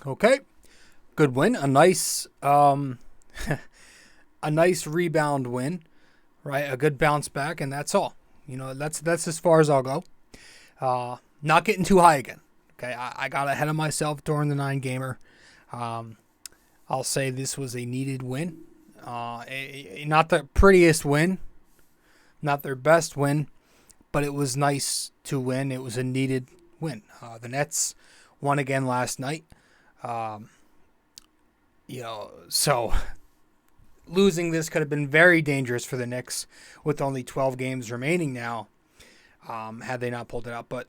Okay, good win. A nice, a nice rebound win, right? A good bounce back, and that's all. That's as far as I'll go. Not getting too high again. Okay, I got ahead of myself during the 9-gamer. I'll say this was a needed win. Not the prettiest win, not their best win, but it was nice to win. It was a needed win. The Nets won again last night. So losing this could have been very dangerous for the Knicks with only 12 games remaining now, had they not pulled it out. But,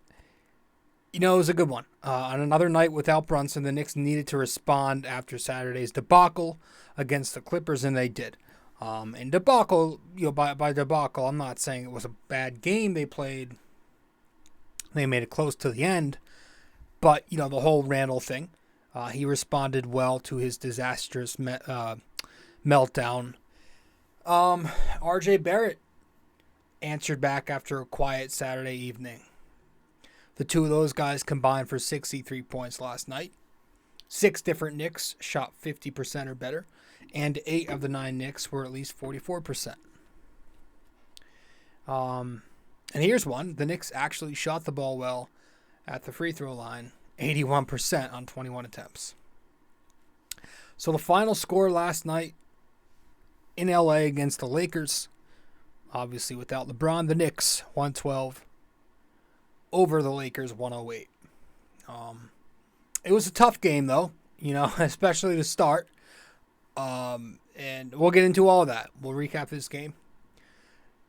it was a good one. On another night without Brunson, the Knicks needed to respond after Saturday's debacle against the Clippers, and they did. And debacle, by debacle, I'm not saying it was a bad game they played. They made it close to the end. But, the whole Randle thing, he responded well to his disastrous meltdown. RJ Barrett answered back after a quiet Saturday evening. The two of those guys combined for 63 points last night. 6 different Knicks shot 50% or better, and 8 of the 9 Knicks were at least 44%. And here's one. The Knicks actually shot the ball well at the free throw line, 81% on 21 attempts. So the final score last night in LA against the Lakers, obviously without LeBron, the Knicks 112 over the Lakers 108. It was a tough game though, especially to start. And we'll get into all of that. We'll recap this game.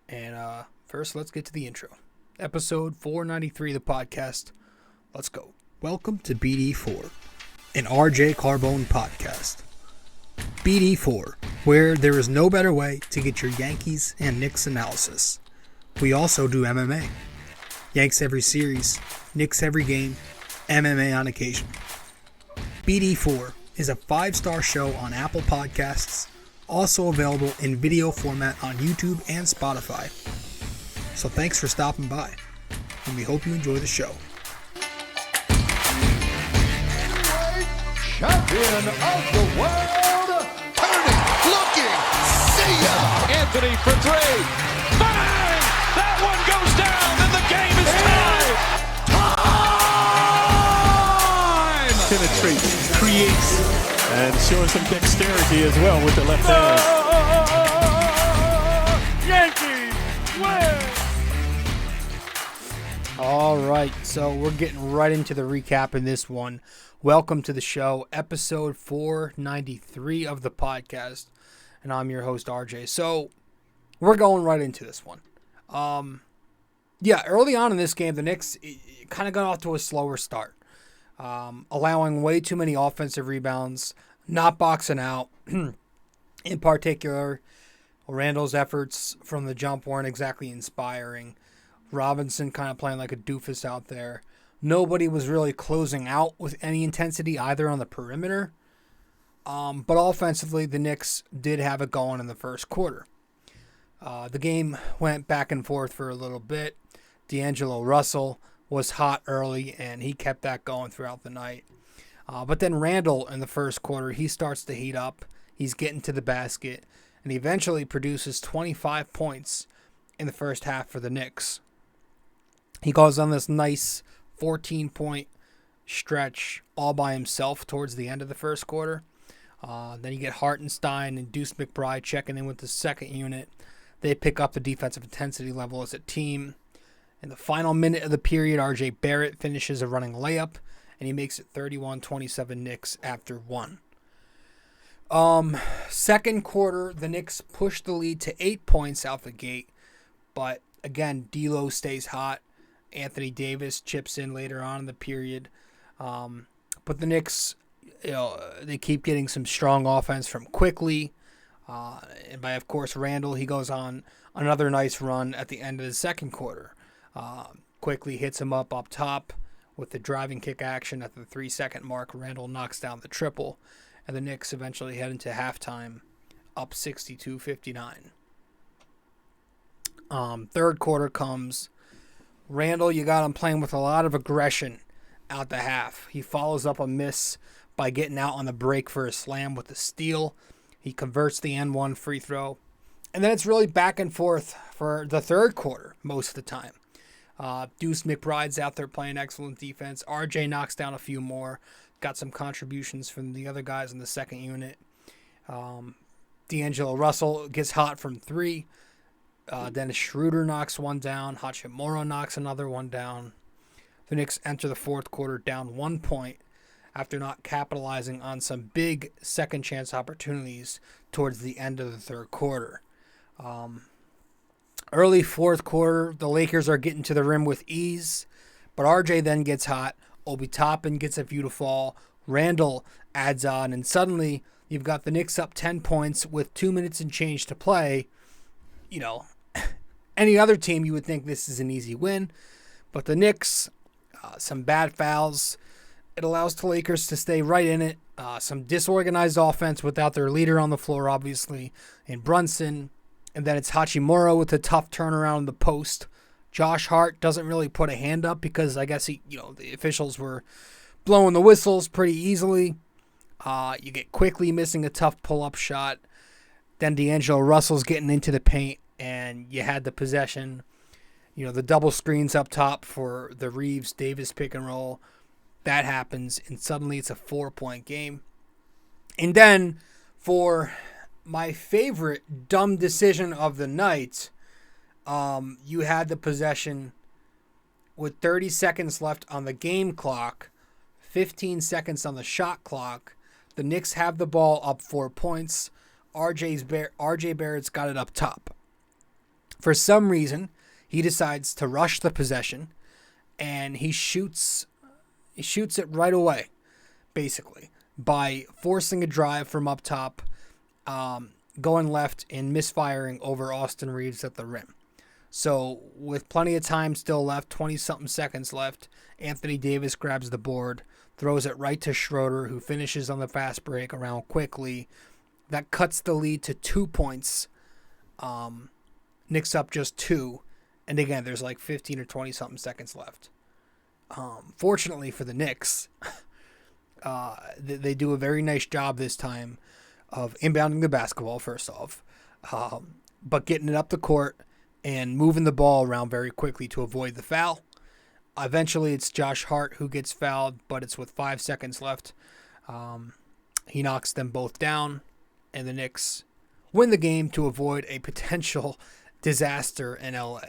And first, let's get to the intro. Episode 493 of the podcast. Let's go. Welcome to BD4, an RJ Carbone podcast. BD4, where there is no better way to get your Yankees and Knicks analysis. We also do MMA. Yanks every series, Knicks every game, MMA on occasion. BD4 is a 5-star show on Apple Podcasts, also available in video format on YouTube and Spotify. So thanks for stopping by, and we hope you enjoy the show. Champion of the world, turning, looking, see ya! Anthony for 3, bang! That one goes down, and the game is tied! Time! Penetrates, creates, and showing some dexterity as well with the left hand. Yankees win! All right, so we're getting right into the recap in this one. Welcome to the show, episode 493 of the podcast, and I'm your host, RJ. So we're going right into this one. Early on in this game, the Knicks kind of got off to a slower start, allowing way too many offensive rebounds, not boxing out. In particular, Randle's efforts from the jump weren't exactly inspiring. Robinson kind of playing like a doofus out there. Nobody was really closing out with any intensity either on the perimeter. But offensively, the Knicks did have it going in the first quarter. The game went back and forth for a little bit. D'Angelo Russell was hot early, and he kept that going throughout the night. But then Randle in the first quarter, he starts to heat up. He's getting to the basket, and he eventually produces 25 points in the first half for the Knicks. He goes on this nice 14-point stretch all by himself towards the end of the first quarter. Then you get Hartenstein and Deuce McBride checking in with the second unit. They pick up the defensive intensity level as a team. In the final minute of the period, RJ Barrett finishes a running layup, and he makes it 31-27 Knicks after 1. Second quarter, the Knicks push the lead to 8 points out the gate. But again, D'Lo stays hot. Anthony Davis chips in later on in the period. But the Knicks, they keep getting some strong offense from Quickly. And by, of course, Randle, he goes on another nice run at the end of the second quarter. Quickly hits him up top with the driving kick action at the 3-second mark. Randle knocks down the triple. And the Knicks eventually head into halftime up 62-59. Third quarter comes. Randle, you got him playing with a lot of aggression out the half. He follows up a miss by getting out on the break for a slam with a steal. He converts the N1 free throw. And then it's really back and forth for the third quarter most of the time. Deuce McBride's out there playing excellent defense. RJ knocks down a few more. Got some contributions from the other guys in the second unit. D'Angelo Russell gets hot from three. Dennis Schroeder knocks one down. Hachimura knocks another one down. The Knicks enter the fourth quarter down 1 point after not capitalizing on some big second chance opportunities towards the end of the third quarter. Early fourth quarter, the Lakers are getting to the rim with ease, but RJ then gets hot. Obi Toppin gets a view to fall. Randle adds on, and suddenly you've got the Knicks up 10 points with 2 minutes and change to play. You know, any other team, you would think this is an easy win, but the Knicks, some bad fouls. It allows the Lakers to stay right in it. Some disorganized offense without their leader on the floor, obviously, in Brunson. And then it's Hachimura with a tough turnaround in the post. Josh Hart doesn't really put a hand up because I guess the officials were blowing the whistles pretty easily. You get Quickly missing a tough pull-up shot. Then D'Angelo Russell's getting into the paint, and you had the possession. The double screens up top for the Reeves-Davis pick and roll. That happens, and suddenly it's a 4-point game. And then for my favorite dumb decision of the night, you had the possession with 30 seconds left on the game clock, 15 seconds on the shot clock. The Knicks have the ball up 4 points. RJ Barrett's got it up top. For some reason, he decides to rush the possession, and he shoots it right away, basically, by forcing a drive from up top, going left and misfiring over Austin Reeves at the rim. So with plenty of time still left, 20-something seconds left, Anthony Davis grabs the board, throws it right to Schroeder, who finishes on the fast break around Quickly. That cuts the lead to 2 points. Knicks up just 2. And again, there's like 15 or 20-something seconds left. Fortunately for the Knicks, they do a very nice job this time of inbounding the basketball, first off, but getting it up the court and moving the ball around very quickly to avoid the foul. Eventually, it's Josh Hart who gets fouled, but it's with 5 seconds left. He knocks them both down, and the Knicks win the game to avoid a potential disaster in LA.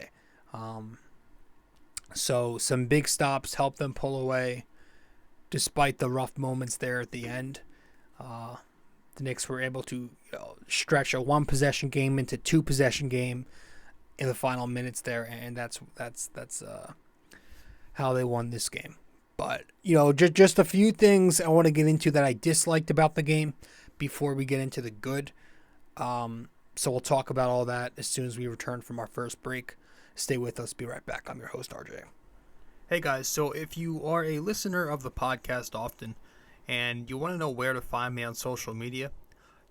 So some big stops help them pull away despite the rough moments there at the end. The Knicks were able to stretch a one-possession game into two-possession game in the final minutes there, and that's how they won this game. But, just a few things I want to get into that I disliked about the game before we get into the good. So we'll talk about all that as soon as we return from our first break. Stay with us. Be right back. I'm your host, RJ. Hey, guys. So if you are a listener of the podcast often and you want to know where to find me on social media,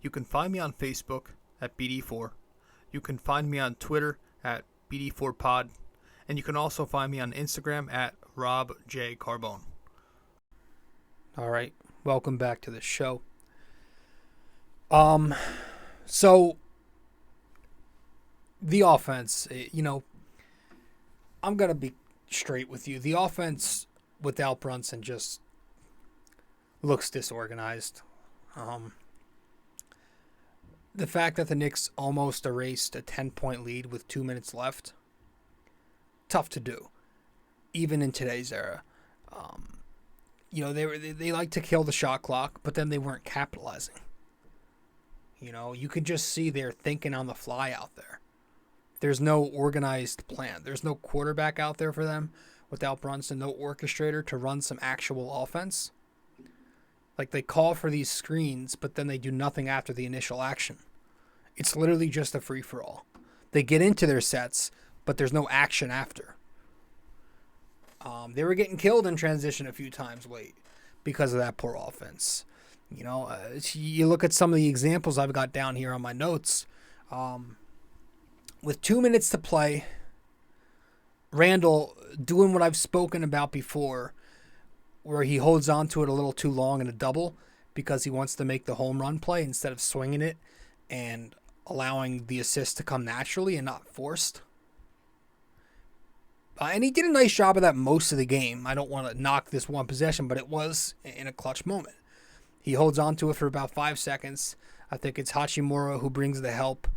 you can find me on Facebook at BD4. You can find me on Twitter at BD4Pod. And you can also find me on Instagram at Rob J. Carbone. All right. Welcome back to the show. So the offense, I'm going to be straight with you. The offense without Brunson just looks disorganized. The fact that the Knicks almost erased a 10-point lead with 2 minutes left, tough to do, even in today's era. They like to kill the shot clock, but then they weren't capitalizing. You could just see they're thinking on the fly out there. There's no organized plan. There's no quarterback out there for them without Brunson, no orchestrator to run some actual offense. Like, they call for these screens, but then they do nothing after the initial action. It's literally just a free-for-all. They get into their sets, but there's no action after. They were getting killed in transition a few times late because of that poor offense. You look at some of the examples I've got down here on my notes. With 2 minutes to play, Randle doing what I've spoken about before, where he holds on to it a little too long in a double because he wants to make the home run play instead of swinging it and allowing the assist to come naturally and not forced. And he did a nice job of that most of the game. I don't want to knock this one possession, but it was in a clutch moment. He holds on to it for about 5 seconds. I think it's Hachimura who brings the help,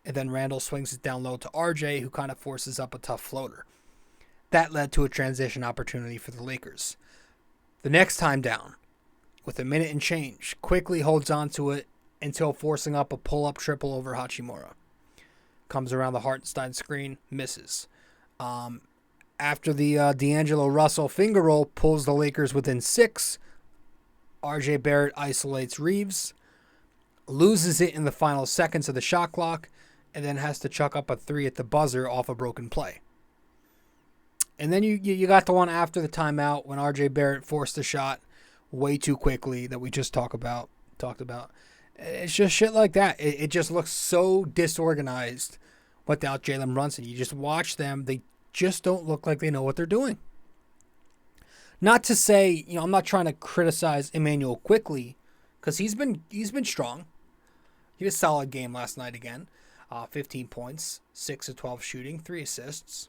and then Randle swings it down low to RJ, who kind of forces up a tough floater. That led to a transition opportunity for the Lakers. The next time down, with a minute and change, quickly holds on to it until forcing up a pull-up triple over Hachimura. Comes around the Hartenstein screen, misses. After the D'Angelo Russell finger roll pulls the Lakers within 6, RJ Barrett isolates Reeves, loses it in the final seconds of the shot clock, and then has to chuck up a 3 at the buzzer off a broken play. And then you got the one after the timeout when RJ Barrett forced a shot way too quickly that we just talked about. It's just shit like that. It just looks so disorganized without Jalen Brunson. You just watch them. They just don't look like they know what they're doing. Not to say, I'm not trying to criticize Emmanuel Quickley because he's been strong. He had a solid game last night again. 15 points, 6 of 12 shooting, 3 assists.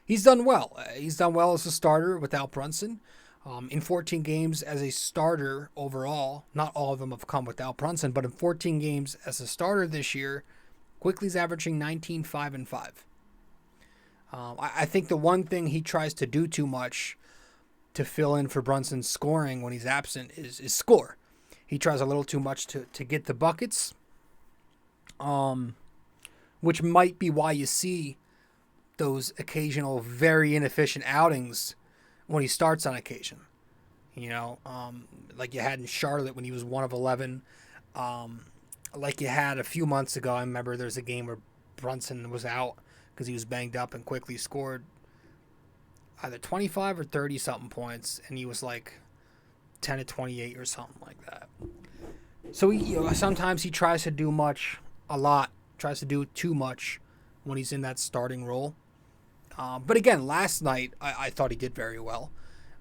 He's done well. He's done well as a starter without Brunson. In 14 games as a starter overall, not all of them have come without Brunson, but in 14 games as a starter this year, Quickley's averaging 19, 5, and 5. I think the one thing he tries to do too much to fill in for Brunson's scoring when he's absent is score. He tries a little too much to get the buckets, which might be why you see those occasional very inefficient outings when he starts on occasion. Like you had in Charlotte when he was 1 of 11. Like you had a few months ago. I remember there's a game where Brunson was out because he was banged up and quickly scored either 25 or 30 something points, and he was like 10 to 28 or something like that. So sometimes he tries to do tries to do too much when he's in that starting role. But again, last night I thought he did very well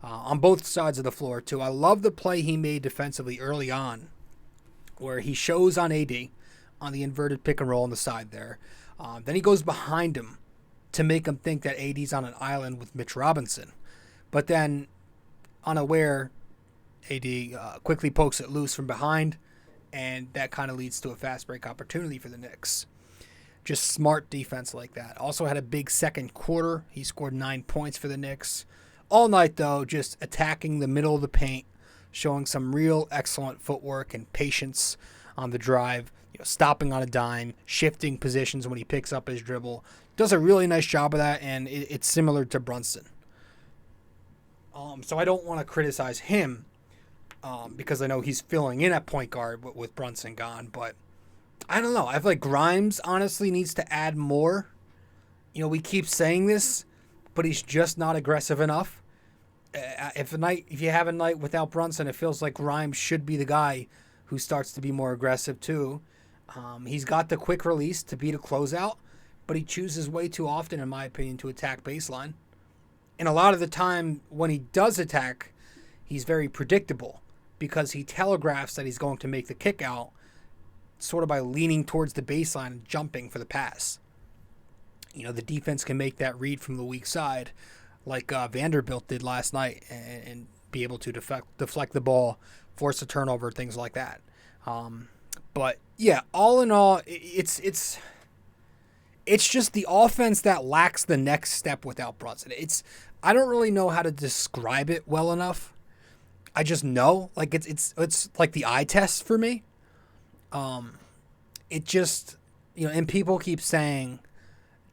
on both sides of the floor too. I love the play he made defensively early on, where he shows on AD on the inverted pick and roll on the side there. Then he goes behind him to make him think that AD's on an island with Mitch Robinson. But then, unaware, AD quickly pokes it loose from behind, and that kind of leads to a fast break opportunity for the Knicks. Just smart defense like that. Also had a big second quarter. He scored 9 points for the Knicks. All night, though, just attacking the middle of the paint, showing some real excellent footwork and patience on the drive, stopping on a dime, shifting positions when he picks up his dribble. Does a really nice job of that, and it's similar to Brunson. So I don't want to criticize him because I know he's filling in at point guard with Brunson gone, but I don't know. I feel like Grimes honestly needs to add more. We keep saying this, but he's just not aggressive enough. If you have a night without Brunson, it feels like Grimes should be the guy who starts to be more aggressive too. He's got the quick release to beat a closeout, but he chooses way too often, in my opinion, to attack baseline. And a lot of the time when he does attack, he's very predictable because he telegraphs that he's going to make the kick out sort of by leaning towards the baseline and jumping for the pass. The defense can make that read from the weak side like Vanderbilt did last night and be able to deflect the ball, force a turnover, things like that. But yeah, all in all, it's just the offense that lacks the next step without Brunson. I don't really know how to describe it well enough. I just know, like it's like the eye test for me. It just, and people keep saying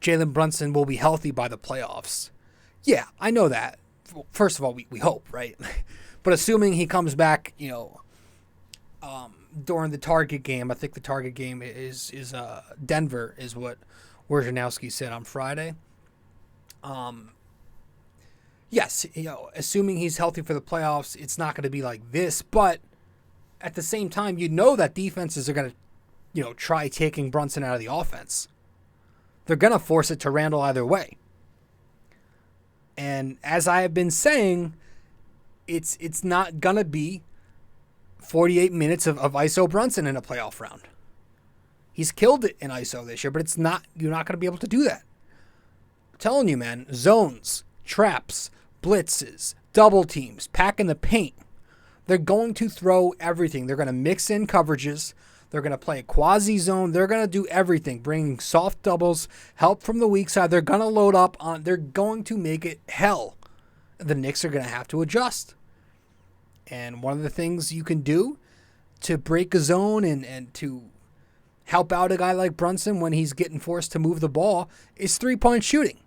Jalen Brunson will be healthy by the playoffs. Yeah, I know that. First of all, we hope, right? But assuming he comes back, during the Target game, I think the Target game is Denver, is what Wojnarowski said on Friday. Yes, assuming he's healthy for the playoffs, it's not going to be like this. But at the same time, that defenses are going to, try taking Brunson out of the offense. They're going to force it to Randle either way. And as I have been saying, it's not going to be 48 minutes of ISO Brunson in a playoff round. He's killed it in ISO this year, but you're not going to be able to do that. I'm telling you, man, zones, traps, blitzes, double teams, packing the paint. They're going to throw everything. They're going to mix in coverages. They're going to play a quasi zone. They're going to do everything, bringing soft doubles, help from the weak side. They're going to load up on. They're going to make it hell. The Knicks are going to have to adjust. And one of the things you can do to break a zone and to help out a guy like Brunson when he's getting forced to move the ball is three-point shooting.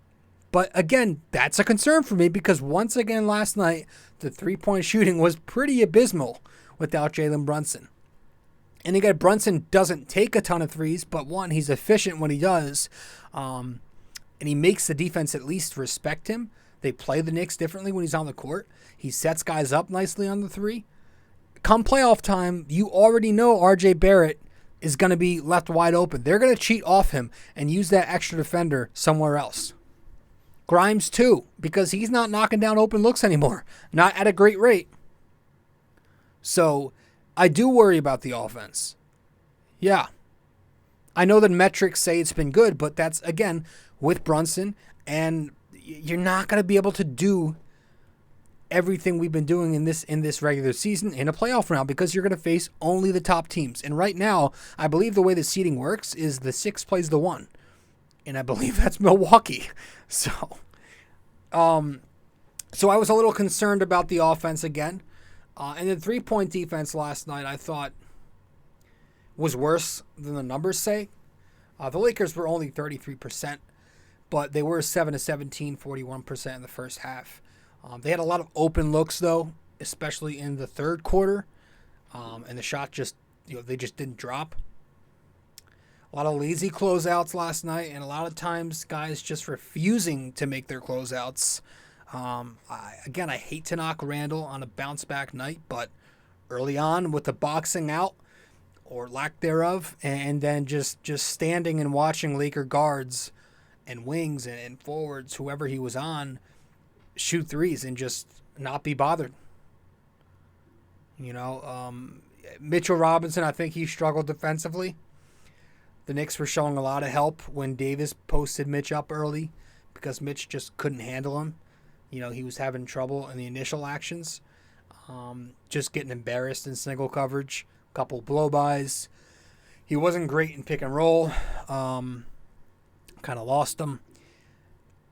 But again, that's a concern for me because once again last night, the three-point shooting was pretty abysmal without Jalen Brunson. And again, Brunson doesn't take a ton of threes, but one, he's efficient when he does. And he makes the defense at least respect him. They play the Knicks differently when he's on the court. He sets guys up nicely on the three. Come playoff time, you already know RJ Barrett is going to be left wide open. They're going to cheat off him and use that extra defender somewhere else. Grimes too, because he's not knocking down open looks anymore. Not at a great rate. So I do worry about the offense. Yeah. I know that metrics say it's been good, but that's, again, with Brunson, and you're not going to be able to do everything we've been doing in this regular season in a playoff round because you're going to face only the top teams. And right now, I believe the way the seeding works is the 6 plays the 1. And I believe that's Milwaukee. So I was a little concerned about the offense again. And the three-point defense last night, I thought, was worse than the numbers say. The Lakers were only 33%, but they were 7-17, 41% in the first half. They had a lot of open looks, though, especially in the third quarter. And the shot they just didn't drop. A lot of lazy closeouts last night, and a lot of times guys just refusing to make their closeouts. I hate to knock Randle on a bounce-back night, but early on with the boxing out, or lack thereof, and then just standing and watching Laker guards and wings and forwards, whoever he was on, shoot threes and just not be bothered. Mitchell Robinson, I think he struggled defensively. The Knicks were showing a lot of help when Davis posted Mitch up early because Mitch just couldn't handle him. He was having trouble in the initial actions. Just getting embarrassed in single coverage. A couple blow-bys. He wasn't great in pick and roll. Kind of lost him.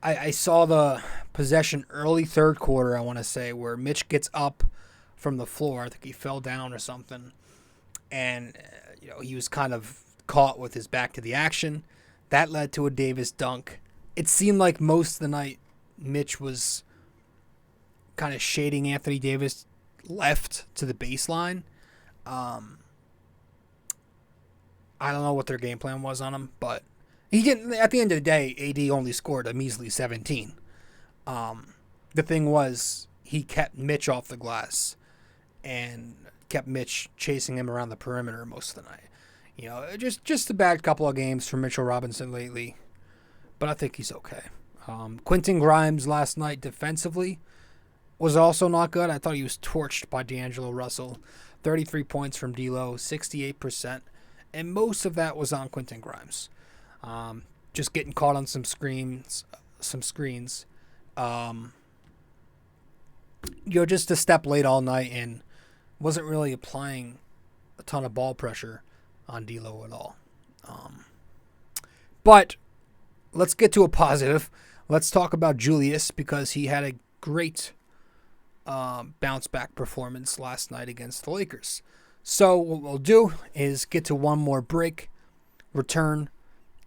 I saw the possession early third quarter, I want to say, where Mitch gets up from the floor. I think he fell down or something. And, he was kind of caught with his back to the action. That led to a Davis dunk. It seemed like most of the night Mitch was kind of shading Anthony Davis left to the baseline. I don't know what their game plan was on him, but he didn't. At the end of the day, AD only scored a measly 17. The thing was, he kept Mitch off the glass and kept Mitch chasing him around the perimeter most of the night. Just a bad couple of games for Mitchell Robinson lately, but I think he's okay. Quentin Grimes last night defensively was also not good. I thought he was torched by D'Angelo Russell. 33 points from D'Lo, 68%, and most of that was on Quentin Grimes. Just getting caught on some screens. Just a step late all night and wasn't really applying a ton of ball pressure on D'Lo at all. But let's get to a positive. Let's talk about Julius because he had a great bounce-back performance last night against the Lakers. So what we'll do is get to one more break, return,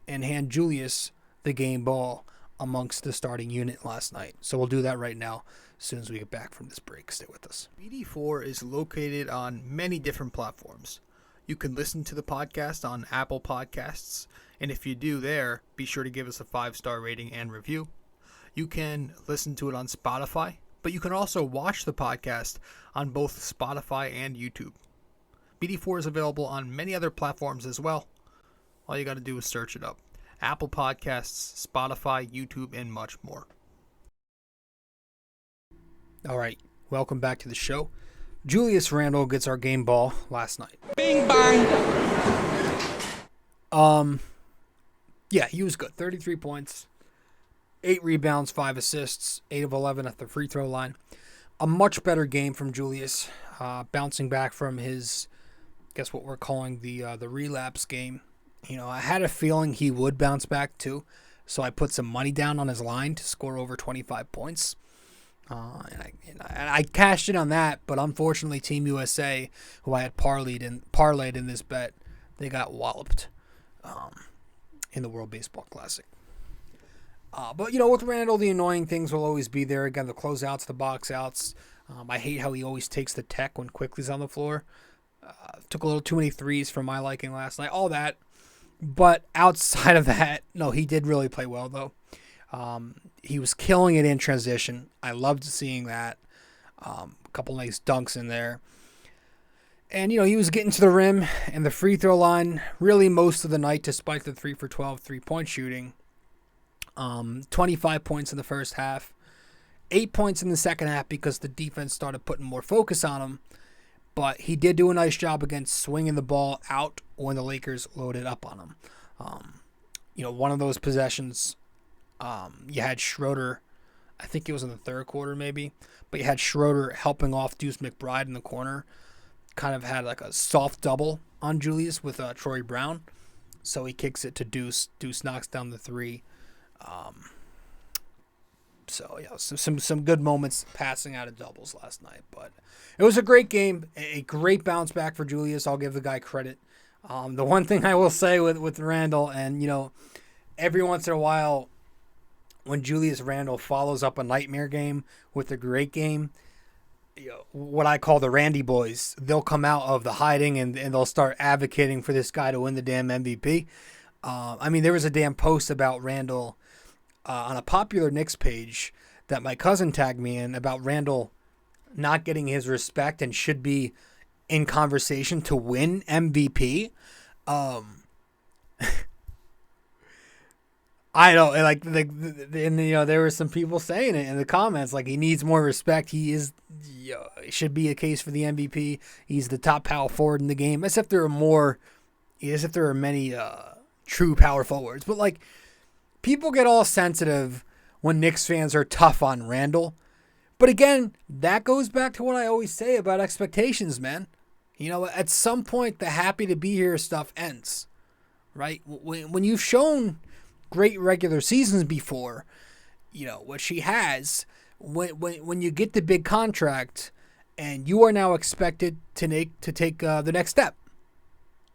and hand Julius the game ball amongst the starting unit last night. So we'll do that right now as soon as we get back from this break. Stay with us. BD4 is located on many different platforms. You can listen to the podcast on Apple Podcasts, and if you do there, be sure to give us a 5-star rating and review. You can listen to it on Spotify, but you can also watch the podcast on both Spotify and YouTube. BD4 is available on many other platforms as well. All you got to do is search it up. Apple Podcasts, Spotify, YouTube, and much more. All right, Welcome back to the show. Julius Randle gets our game ball last night. Bing bang. Yeah, he was good. 33 points, 8 rebounds, 5 assists, 8 of 11 at the free throw line. A much better game from Julius, bouncing back from his, guess what we're calling the relapse game. You know, I had a feeling he would bounce back too, so I put some money down on his line to score over 25 points. And I cashed in on that, but unfortunately Team USA, who I had parlayed in this bet, they got walloped in the World Baseball Classic. But, you know, with Randle, the annoying things will always be there. Again, the closeouts, the box outs. I hate how he always takes the tech when Quickly's on the floor. Took a little too many threes for my liking last night. All that. But outside of that, no, he did really play well, though. He was killing it in transition. I loved seeing that. A couple nice dunks in there. And, you know, he was getting to the rim and the free throw line really most of the night, despite the 3 for 12 3-point shooting. 25 points in the first half. 8 points in the second half because the defense started putting more focus on him. But he did do a nice job against swinging the ball out when the Lakers loaded up on him. You know, one of those possessions, you had Schroeder, I think it was in the third quarter maybe, but you had Schroeder helping off Deuce McBride in the corner. Kind of had like a soft double on Julius with Troy Brown. So he kicks it to Deuce. Deuce knocks down the 3. So yeah, some good moments passing out of doubles last night, but it was a great game, a great bounce back for Julius. I'll give the guy credit. The one thing I will say with Randle, and you know, every once in a while, when Julius Randle follows up a nightmare game with a great game, you know, what I call the Randy boys, they'll come out of the hiding and they'll start advocating for this guy to win the damn MVP. I mean, there was a damn post about Randle on a popular Knicks page that my cousin tagged me in about Randle not getting his respect and should be in conversation to win MVP. I don't like, and you know, there were some people saying it in the comments, like he needs more respect. He is, you know, it should be a case for the MVP. He's the top power forward in the game, as if there are many true power forwards. But like, people get all sensitive when Knicks fans are tough on Randle. But again, that goes back to what I always say about expectations, man. You know, at some point, the happy to be here stuff ends, right? When you've shown great regular seasons before, you know, what she has, when you get the big contract and you are now expected to take the next step.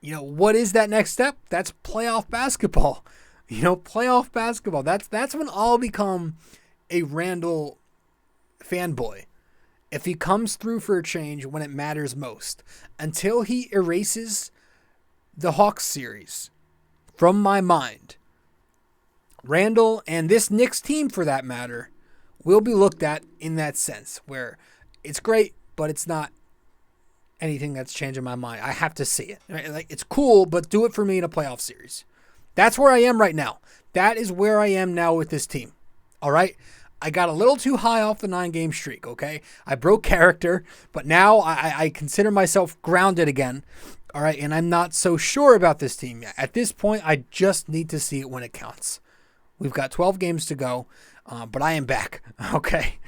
You know, what is that next step? That's playoff basketball. You know, playoff basketball. That's when I'll become a Randle fanboy. If he comes through for a change when it matters most. Until he erases the Hawks series from my mind, Randle and this Knicks team, for that matter, will be looked at in that sense, where it's great, but it's not anything that's changing my mind. I have to see it. Right? Like, it's cool, but do it for me in a playoff series. That's where I am right now. That is where I am now with this team. All right? I got a little too high off the 9-game streak, okay? I broke character, but now I consider myself grounded again. All right? And I'm not so sure about this team yet. At this point, I just need to see it when it counts. We've got 12 games to go, but I am back, okay?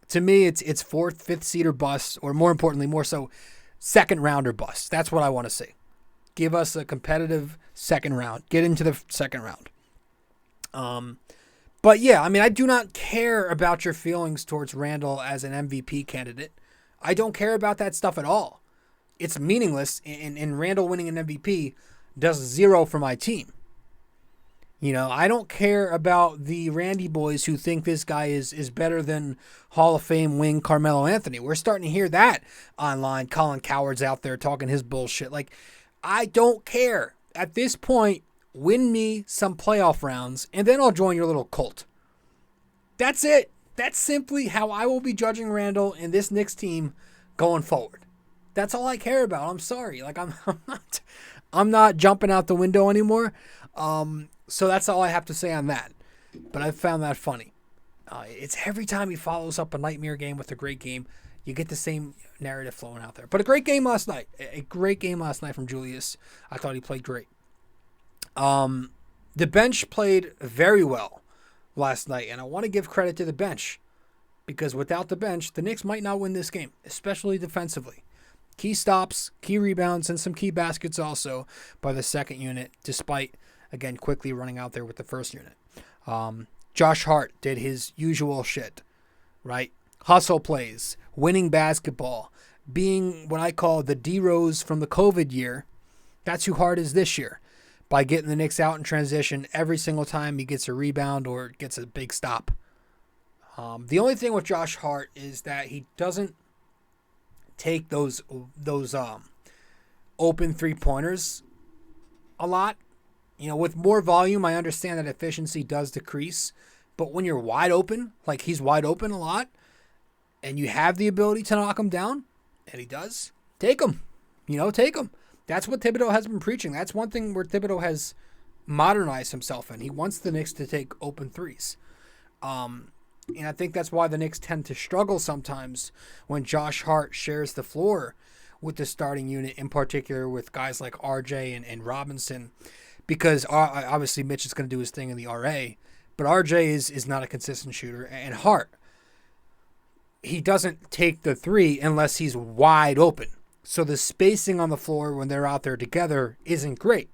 To me, it's fourth, fifth seed or bust, or more importantly, more so, second round or bust. That's what I want to see. Give us a competitive second round. Get into the second round. But yeah, I mean, I do not care about your feelings towards Randle as an MVP candidate. I don't care about that stuff at all. It's meaningless, and Randle winning an MVP does 0 for my team. You know, I don't care about the Randy boys who think this guy is better than Hall of Fame wing Carmelo Anthony. We're starting to hear that online. Colin Cowherd's out there talking his bullshit. Like, I don't care. At this point, win me some playoff rounds, and then I'll join your little cult. That's it. That's simply how I will be judging Randle and this Knicks team going forward. That's all I care about. I'm sorry. Like, I'm not jumping out the window anymore. So that's all I have to say on that. But I found that funny. It's every time he follows up a nightmare game with a great game, you get the same narrative flowing out there. But a great game last night. A great game last night from Julius. I thought he played great. The bench played very well last night, and I want to give credit to the bench because without the bench, the Knicks might not win this game, especially defensively. Key stops, key rebounds, and some key baskets also by the second unit, despite, again, quickly running out there with the first unit. Josh Hart did his usual shit, right? Hustle plays, winning basketball, being what I call the D-Rose from the COVID year. That's who Hart is this year, by getting the Knicks out in transition every single time he gets a rebound or gets a big stop. The only thing with Josh Hart is that he doesn't take those open three-pointers a lot. With more volume, I understand that efficiency does decrease. But when you're wide open, like he's wide open a lot, and you have the ability to knock him down, and he does, take him. Take him. That's what Thibodeau has been preaching. That's one thing where Thibodeau has modernized himself in. He wants the Knicks to take open threes. And I think that's why the Knicks tend to struggle sometimes when Josh Hart shares the floor with the starting unit, in particular with guys like RJ and Robinson, because obviously Mitch is going to do his thing in the RA, but RJ is not a consistent shooter. And Hart, he doesn't take the three unless he's wide open. So the spacing on the floor when they're out there together isn't great,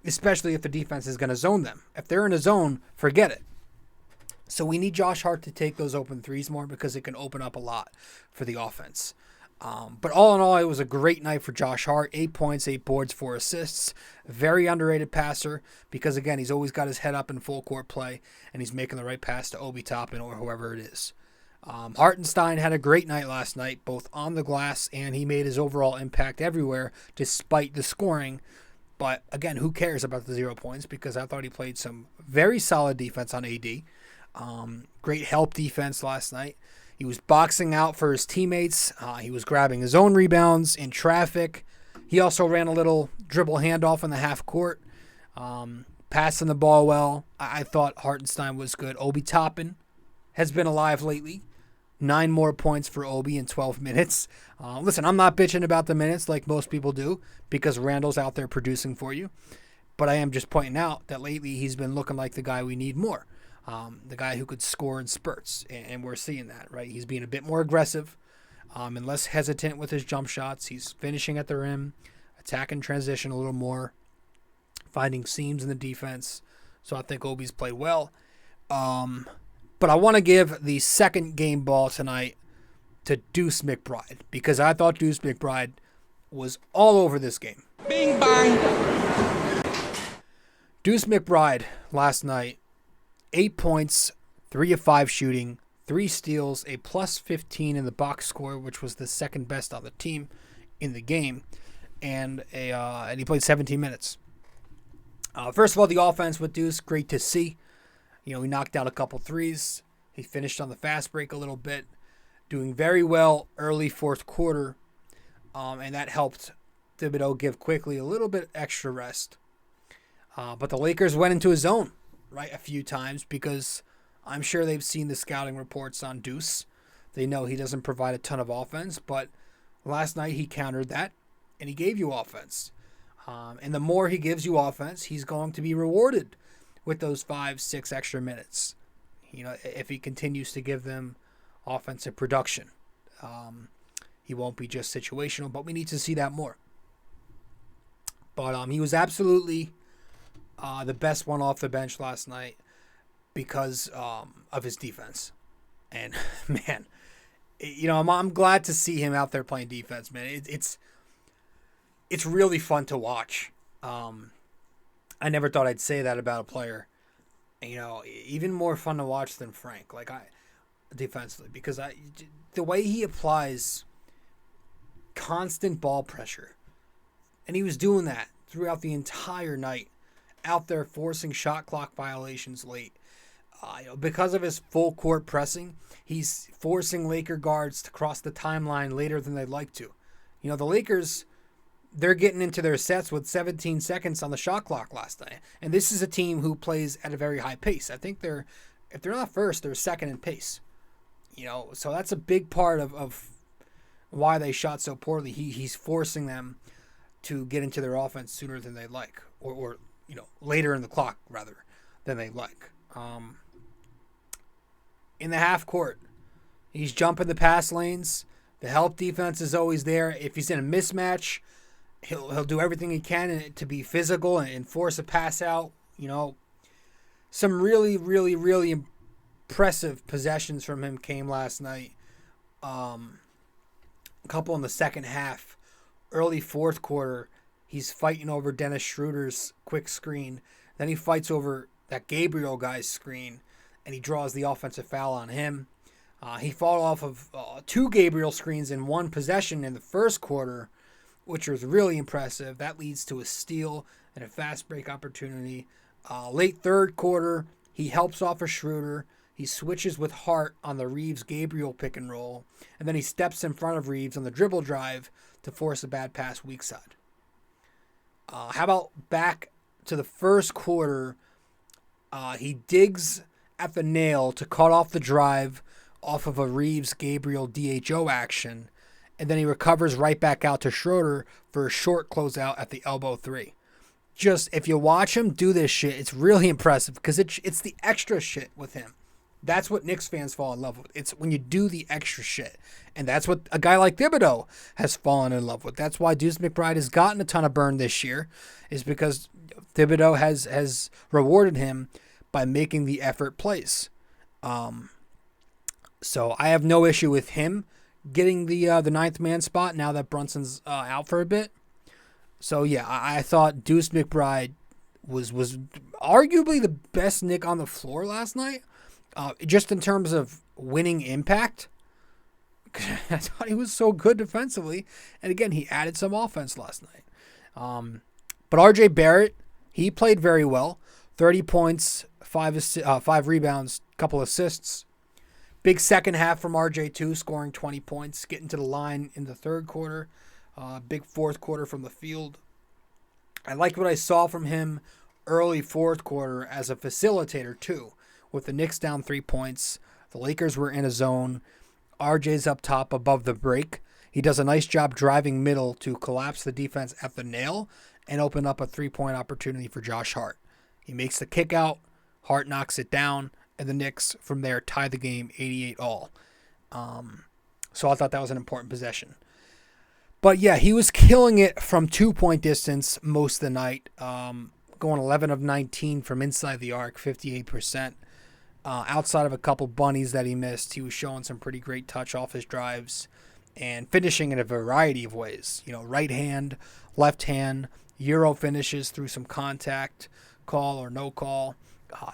especially if the defense is going to zone them. If they're in a zone, forget it. So we need Josh Hart to take those open threes more because it can open up a lot for the offense. But all in all, it was a great night for Josh Hart. 8 points, 8 boards, 4 assists. Very underrated passer because, again, he's always got his head up in full court play, and he's making the right pass to Obi Toppin or whoever it is. Hartenstein had a great night last night, both on the glass, and he made his overall impact everywhere despite the scoring. But, again, who cares about the 0 points because I thought he played some very solid defense on AD. Great help defense last night. He was boxing out for his teammates. He was grabbing his own rebounds in traffic. He also ran a little dribble handoff in the half court, passing the ball well. I thought Hartenstein was good. Obi Toppin has been alive lately. 9 more points for Obi in 12 minutes. Listen, I'm not bitching about the minutes like most people do because Randle's out there producing for you. But I am just pointing out that lately he's been looking like the guy we need more. The guy who could score in spurts, and we're seeing that, right? He's being a bit more aggressive and less hesitant with his jump shots. He's finishing at the rim, attacking transition a little more, finding seams in the defense. So I think Obi's played well. But I want to give the second game ball tonight to Deuce McBride because I thought Deuce McBride was all over this game. Bing bang. Deuce McBride last night, 8 points, 3 of 5 shooting, 3 steals, a plus 15 in the box score, which was the second best on the team in the game, and he played 17 minutes. First of all, the offense with Deuce, great to see. He knocked out a couple threes. He finished on the fast break a little bit, doing very well early fourth quarter, and that helped Thibodeau give quickly a little bit extra rest. But the Lakers went into a zone, right, a few times because I'm sure they've seen the scouting reports on Deuce. They know he doesn't provide a ton of offense, but last night he countered that, and he gave you offense. And the more he gives you offense, he's going to be rewarded with those 5-6 extra minutes, if he continues to give them offensive production. He won't be just situational, but we need to see that more. But he was absolutely the best one off the bench last night because of his defense. And, man, I'm glad to see him out there playing defense, man. It's really fun to watch. I never thought I'd say that about a player. Even more fun to watch than Frank, defensively, because the way he applies constant ball pressure, and he was doing that throughout the entire night, out there forcing shot clock violations late. Because of his full court pressing, he's forcing Laker guards to cross the timeline later than they'd like to. The Lakers, they're getting into their sets with 17 seconds on the shot clock last night. And this is a team who plays at a very high pace. I think if they're not first, they're second in pace. So that's a big part of why they shot so poorly. He's forcing them to get into their offense sooner than they like, or later in the clock rather than they like. In the half court, he's jumping the pass lanes. The help defense is always there. If he's in a mismatch, he'll do everything he can to be physical and force a pass out. Some really, really, really impressive possessions from him came last night. A couple in the second half. Early fourth quarter, he's fighting over Dennis Schroeder's quick screen. Then he fights over that Gabriel guy's screen, and he draws the offensive foul on him. He fought off of 2 Gabriel screens in one possession in the first quarter, which was really impressive. That leads to a steal and a fast break opportunity. Late third quarter, he helps off a Schroeder. He switches with Hart on the Reeves-Gabriel pick and roll, and then he steps in front of Reeves on the dribble drive to force a bad pass weak side. How about back to the first quarter? He digs at the nail to cut off the drive off of a Reeves-Gabriel DHO action, and then he recovers right back out to Schroeder for a short closeout at the elbow 3. Just, if you watch him do this shit, it's really impressive because it's the extra shit with him. That's what Knicks fans fall in love with. It's when you do the extra shit. And that's what a guy like Thibodeau has fallen in love with. That's why Deuce McBride has gotten a ton of burn this year, is because Thibodeau has rewarded him by making the effort plays. So I have no issue with him getting the 9th man spot now that Brunson's out for a bit. So yeah, I thought Deuce McBride was arguably the best Knick on the floor last night, just in terms of winning impact. I thought he was so good defensively, and again he added some offense last night. But RJ Barrett, he played very well. 30 points, 5 rebounds, couple assists. Big second half from RJ too, scoring 20 points, getting to the line in the third quarter. Big fourth quarter from the field. I liked what I saw from him early fourth quarter as a facilitator too. With the Knicks down 3 points, the Lakers were in a zone. RJ's up top above the break. He does a nice job driving middle to collapse the defense at the nail and open up a 3-point opportunity for Josh Hart. He makes the kick out. Hart knocks it down, and the Knicks from there tie the game 88-all. So I thought that was an important possession. But yeah, he was killing it from 2-point distance most of the night, going 11 of 19 from inside the arc, 58%. Outside of a couple bunnies that he missed, he was showing some pretty great touch off his drives and finishing in a variety of ways. Right hand, left hand, Euro finishes through some contact, call or no call,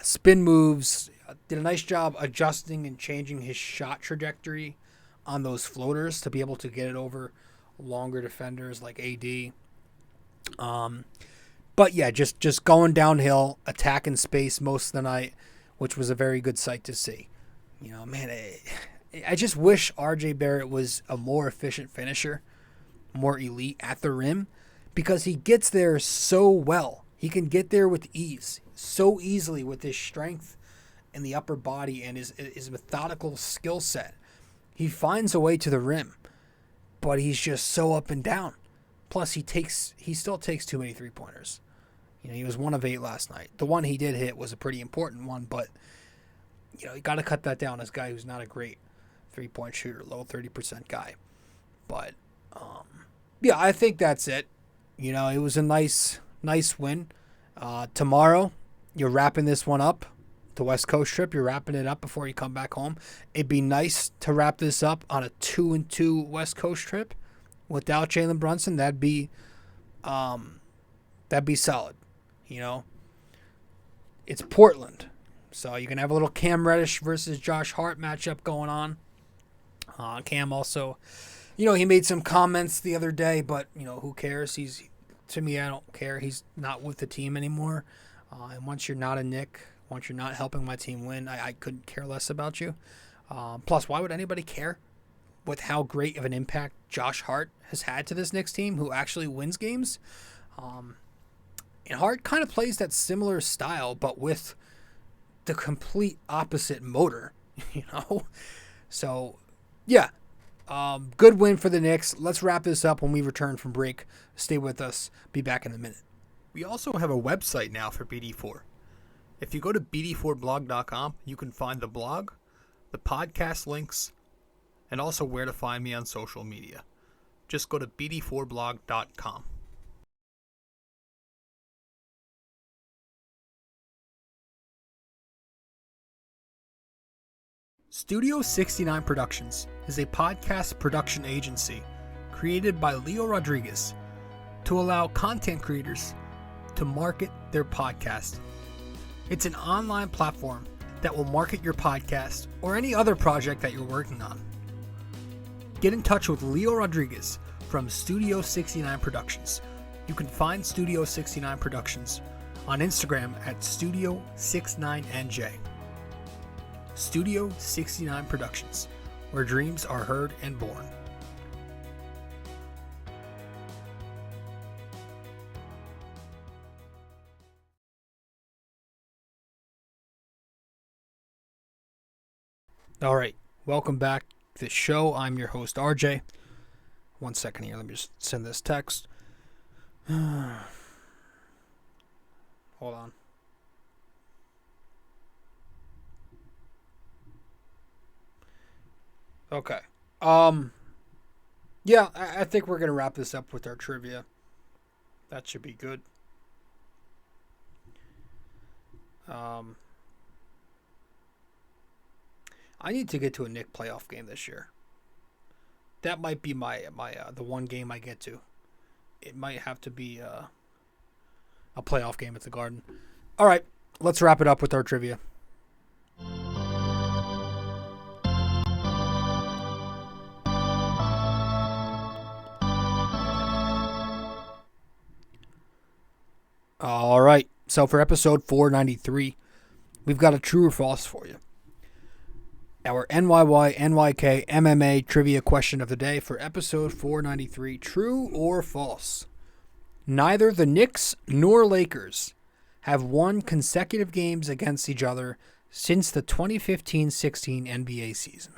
spin moves. Did a nice job adjusting and changing his shot trajectory on those floaters to be able to get it over longer defenders like AD. But yeah, just going downhill, attacking space most of the night, which was a very good sight to see. I just wish RJ Barrett was a more efficient finisher, more elite at the rim, because he gets there so well. He can get there with ease, so easily with his strength in the upper body and his methodical skill set. He finds a way to the rim, but he's just so up and down. Plus, he still takes too many three-pointers. He was 1 of 8 last night. The one he did hit was a pretty important one, but you got to cut that down as a guy who's not a great three-point shooter, low 30% guy. But yeah, I think that's it. It was a nice win. Tomorrow, you're wrapping this one up. The West Coast trip, you're wrapping it up before you come back home. It'd be nice to wrap this up on a 2-2 West Coast trip without Jalen Brunson. That'd be solid. It's Portland, so you can have a little Cam Reddish versus Josh Hart matchup going on. Cam also, he made some comments the other day, but who cares? To me, I don't care. He's not with the team anymore. And once you're not a Knick, once you're not helping my team win, I couldn't care less about you. Plus, why would anybody care with how great of an impact Josh Hart has had to this Knicks team, who actually wins games? And Hart kind of plays that similar style, but with the complete opposite motor, So, yeah, Good win for the Knicks. Let's wrap this up when we return from break. Stay with us. Be back in a minute. We also have a website now for BD4. If you go to BD4blog.com, you can find the blog, the podcast links, and also where to find me on social media. Just go to BD4blog.com. Studio 69 Productions is a podcast production agency created by Leo Rodriguez to allow content creators to market their podcast. It's an online platform that will market your podcast or any other project that you're working on. Get in touch with Leo Rodriguez from Studio 69 Productions. You can find Studio 69 Productions on Instagram at Studio69NJ. Studio 69 Productions, where dreams are heard and born. All right, welcome back to the show. I'm your host, RJ. 1 second here, let me just send this text. Hold on. Okay. Yeah, I think we're going to wrap this up with our trivia. That should be good. I need to get to a Knicks playoff game this year. That might be my the one game I get to. It might have to be a playoff game at the Garden. All right, let's wrap it up with our trivia. All right, so for episode 493, we've got a true or false for you. Our NYY-NYK-MMA trivia question of the day for episode 493, true or false? Neither the Knicks nor Lakers have won consecutive games against each other since the 2015-16 NBA season.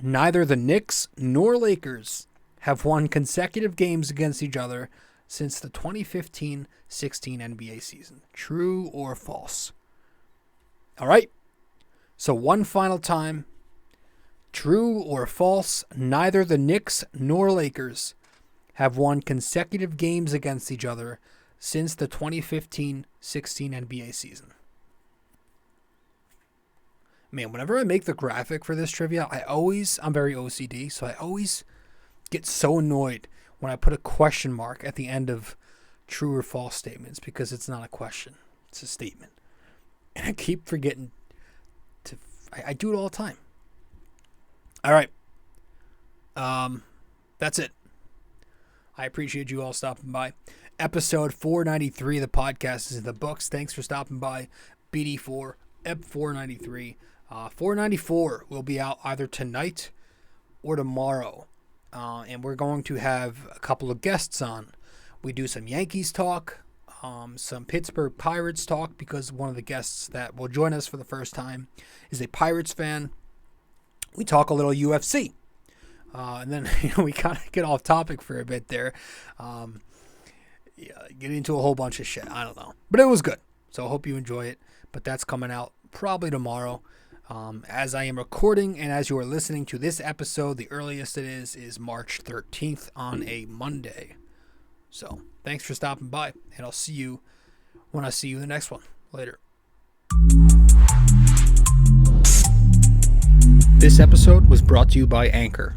Neither the Knicks nor Lakers have won consecutive games against each other since the 2015-16 NBA season. True or false? All right. So one final time. True or false? Neither the Knicks nor Lakers have won consecutive games against each other since the 2015-16 NBA season. Man, whenever I make the graphic for this trivia, I'm very OCD, so I always get so annoyed when I put a question mark at the end of true or false statements, because it's not a question, it's a statement. And I keep forgetting to, I do it all the time. All right. That's it. I appreciate you all stopping by. Episode 493 of the podcast is in the books. Thanks for stopping by. BD4, Ep 493. 494 will be out either tonight or tomorrow. And we're going to have a couple of guests on. We do some Yankees talk, some Pittsburgh Pirates talk, because one of the guests that will join us for the first time is a Pirates fan. We talk a little UFC. And then we kind of get off topic for a bit there. Get into a whole bunch of shit. I don't know. But it was good. So I hope you enjoy it. But that's coming out probably tomorrow. As I am recording and as you are listening to this episode, the earliest it is March 13th on a Monday. So thanks for stopping by, and I'll see you when I see you in the next one. Later. This episode was brought to you by Anchor.